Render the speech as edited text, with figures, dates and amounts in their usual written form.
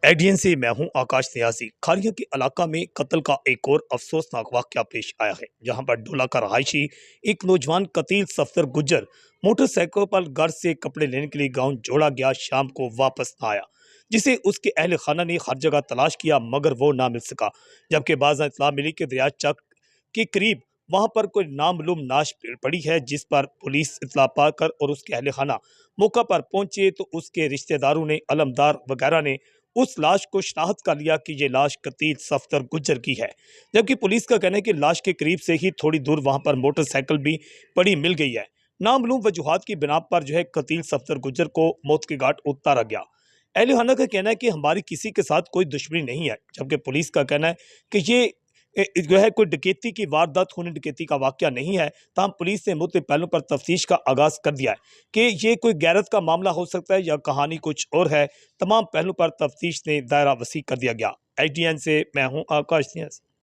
ADN से मैं हूं आकाश नियाजी। खारिया के इलाका में कत्ल का एक और अफसोसनाक वाकया पेश आया है, जहां पर डोला का रहायशी एक नौजवान कतील सफदर गुज्जर मोटरसाइकिल पर घर से कपड़े लेने के लिए गांव जोड़ा गया, शाम को वापस न आया, जिसे उसके अहल खाना ने हर जगह तलाश किया मगर वो ना मिल सका। जबकि बाज़ इत्तला मिली कि दरिया चक के करीब वहां पर कोई नामालूम नाश पड़ी है, जिस पर पुलिस इत्तला पाकर और उसके अहल खाना मौका पर पहुंचे तो उसके रिश्तेदारों ने, अलमदार वगैरह ने उस लाश को शनाख्त कर लिया कि ये लाश कतील सफदर गुज्जर की है। जबकि पुलिस का कहना है कि लाश के करीब से ही थोड़ी दूर वहां पर मोटरसाइकिल भी पड़ी मिल गई है। नामालूम वजूहात की बिना पर कतील सफदर गुज्जर को मौत के घाट उतारा गया। अहल खाना का कहना है कि हमारी किसी के साथ कोई दुश्मनी नहीं है, जबकि पुलिस का कहना है कि ये कोई डकैती की वारदात होने, डकैती का वाकया नहीं है। तमाम पुलिस ने मुख्तलिफ पहलुओं पर तफ्तीश का आगाज कर दिया है कि ये कोई गैरत का मामला हो सकता है या कहानी कुछ और है। तमाम पहलुओं पर तफ्तीश ने दायरा वसी कर दिया गया। ITN से मैं हूं आकाश नियाज़।